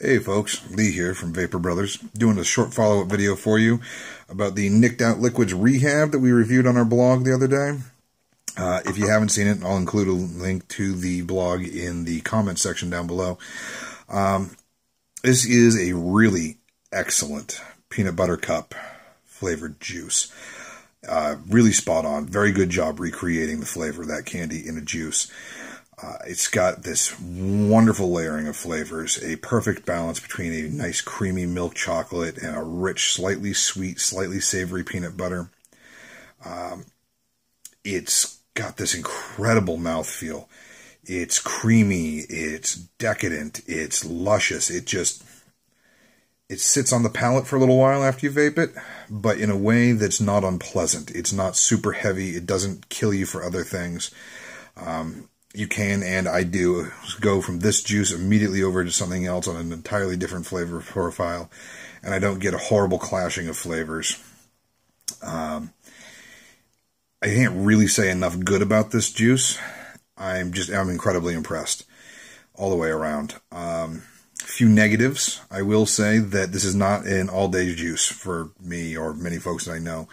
Hey folks, Lee here from Vapor Brothers, doing a short follow-up video for you about the Nicked Out Liquids Rehab that we reviewed on our blog the other day. If you haven't seen it, I'll include a link to the blog in the comments section down below. This is a really excellent peanut butter cup flavored juice. Really spot on. Very good job recreating the flavor of that candy in a juice. It's got this wonderful layering of flavors, a perfect balance between a nice creamy milk chocolate and a rich, slightly sweet, slightly savory peanut butter. It's got this incredible mouthfeel. It's creamy, it's decadent, it's luscious. It sits on the palate for a little while after you vape it, but in a way that's not unpleasant. It's not super heavy. It doesn't kill you for other things. You can, and I do, go from this juice immediately over to something else on an entirely different flavor profile, and I don't get a horrible clashing of flavors. I can't really say enough good about this juice. I'm incredibly impressed all the way around. Few negatives. I will say that this is not an all-day juice for me or many folks that I know.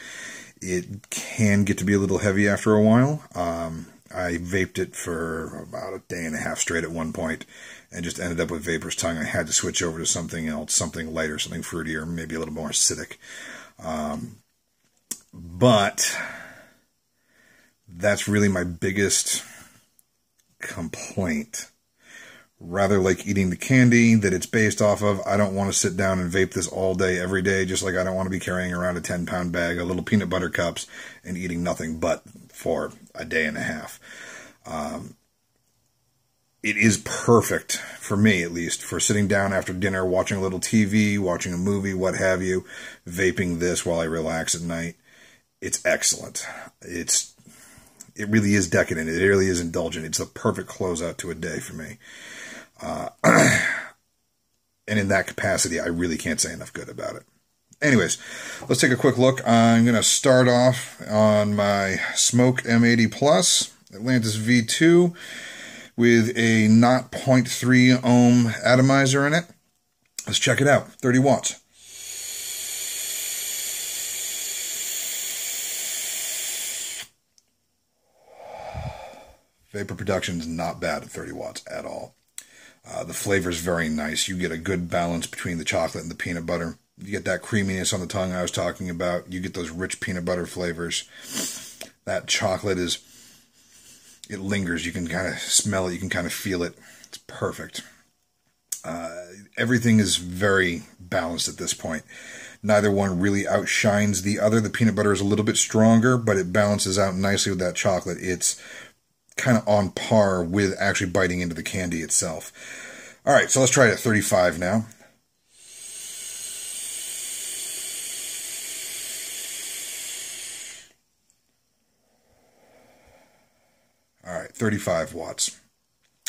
It can get to be a little heavy after a while. I vaped it for about a day and a half straight at one point and just ended up with vapor's tongue. I had to switch over to something else, something lighter, something fruitier, maybe a little more acidic. But that's really my biggest complaint. Rather like eating the candy that it's based off of, I don't want to sit down and vape this all day, every day, just like I don't want to be carrying around a 10-pound bag of little peanut butter cups and eating nothing but for a day and a half. It is perfect, for me at least, for sitting down after dinner, watching a little TV, watching a movie, what have you, vaping this while I relax at night. It's excellent. It really is decadent. It really is indulgent. It's the perfect closeout to a day for me. And in that capacity, I really can't say enough good about it. Anyways, let's take a quick look. I'm going to start off on my Smoke M80 Plus Atlantis V2 with a 0.3 ohm atomizer in it. Let's check it out. 30 watts. Vapor production is not bad at 30 watts at all. The flavor is very nice. You get a good balance between the chocolate and the peanut butter. You get that creaminess on the tongue I was talking about. You get those rich peanut butter flavors. That chocolate it lingers. You can kind of smell it. You can kind of feel it. It's perfect. Everything is very balanced at this point. Neither one really outshines the other. The peanut butter is a little bit stronger, but it balances out nicely with that chocolate. It's kind of on par with actually biting into the candy itself. All right, so let's try it at 35 now. All right, 35 watts.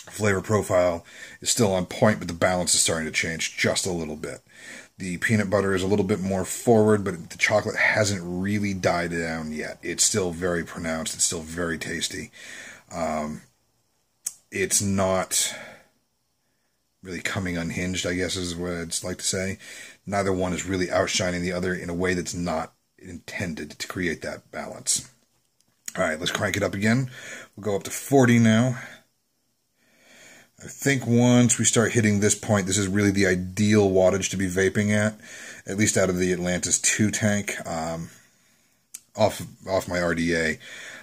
Flavor profile is still on point, but the balance is starting to change just a little bit. The peanut butter is a little bit more forward, but the chocolate hasn't really died down yet. It's still very pronounced. It's still very tasty. It's not really coming unhinged, I guess is what I'd like to say. Neither one is really outshining the other in a way that's not intended to create that balance. All right, let's crank it up again. We'll go up to 40 now. I think once we start hitting this point, this is really the ideal wattage to be vaping at least out of the Atlantis 2 tank. Off my RDA,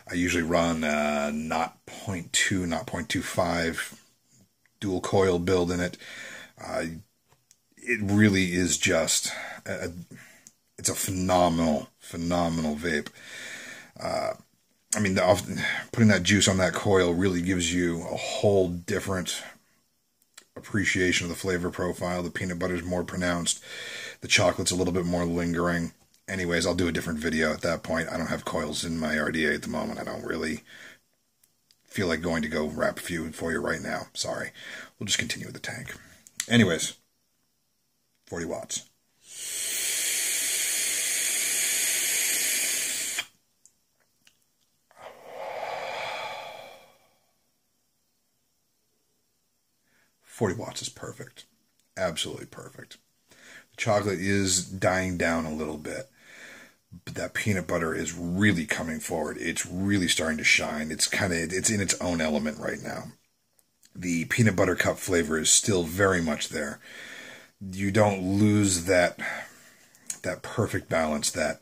I usually run 0.2, 0.25 dual coil build in it. It really is just, it's a phenomenal vape. I mean, putting that juice on that coil really gives you a whole different appreciation of the flavor profile. The peanut butter is more pronounced. The chocolate's a little bit more lingering. Anyways, I'll do a different video at that point. I don't have coils in my RDA at the moment. I don't really feel like going to go wrap a few for you right now. Sorry. We'll just continue with the tank. Anyways, 40 watts. $40 is perfect. absolutely perfect. The chocolate is dying down a little bit, but that peanut butter is really coming forward. It's really starting to shine. It's in its own element right now. The peanut butter cup flavor is still very much there. You don't lose that perfect balance, that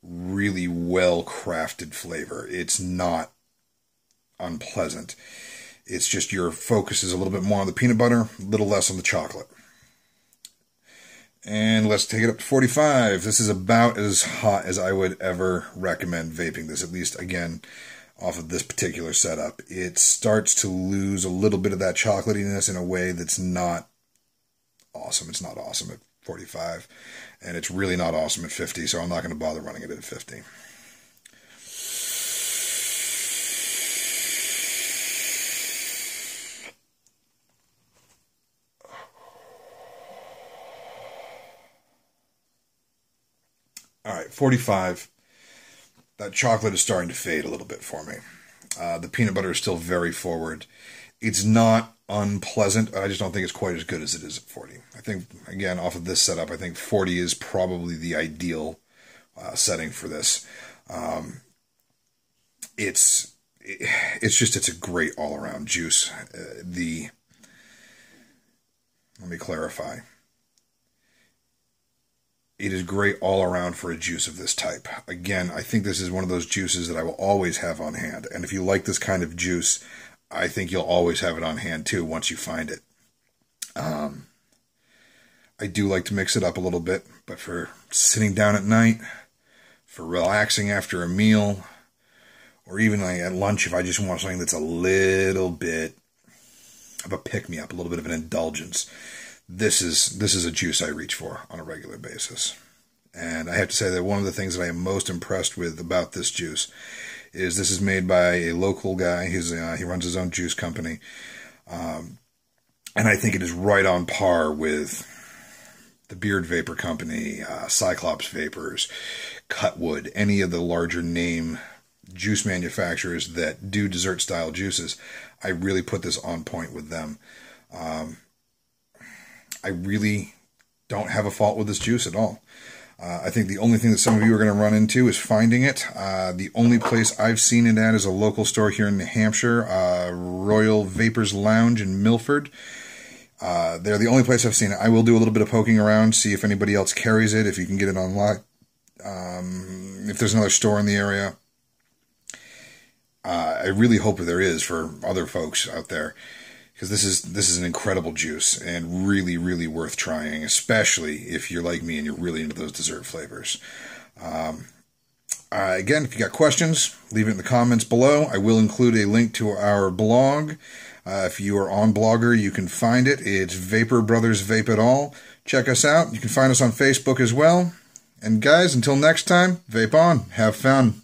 really well-crafted flavor. It's not unpleasant. It's just your focus is a little bit more on the peanut butter, a little less on the chocolate. And let's take it up to 45. This is about as hot as I would ever recommend vaping this, at least, again, off of this particular setup. It starts to lose a little bit of that chocolatiness in a way that's not awesome. It's not awesome at 45, and it's really not awesome at 50, so I'm not going to bother running it at 50. All right, 45. That chocolate is starting to fade a little bit for me. The peanut butter is still very forward. It's not unpleasant. I just don't think it's quite as good as it is at 40. I think, again, off of this setup, I think 40 is probably the ideal setting for this. It's a great all-around juice. Let me clarify. It is great all around for a juice of this type. Again, I think this is one of those juices that I will always have on hand. And if you like this kind of juice, I think you'll always have it on hand too once you find it. I do like to mix it up a little bit, but for sitting down at night, for relaxing after a meal, or even like at lunch if I just want something that's a little bit of a pick-me-up, a little bit of an indulgence, this is a juice I reach for on a regular basis. And I have to say that one of the things that I am most impressed with about this juice is this is made by a local guy. He runs his own juice company. And I think it is right on par with the Beard Vapor Company, Cyclops Vapors, Cutwood, any of the larger name juice manufacturers that do dessert-style juices. I really put this on point with them. I really don't have a fault with this juice at all. I think the only thing that some of you are going to run into is finding it. The only place I've seen it at is a local store here in New Hampshire, Royal Vapors Lounge in Milford. They're the only place I've seen it. I will do a little bit of poking around, see if anybody else carries it, if you can get it online, if there's another store in the area. I really hope that there is for other folks out there, because this is an incredible juice and really, really worth trying, especially if you're like me and you're really into those dessert flavors. Again, if you got questions, leave it in the comments below. I will include a link to our blog. If you are on Blogger, you can find it. It's Vapor Brothers Vape It All. Check us out. You can find us on Facebook as well. And guys, until next time, vape on. Have fun.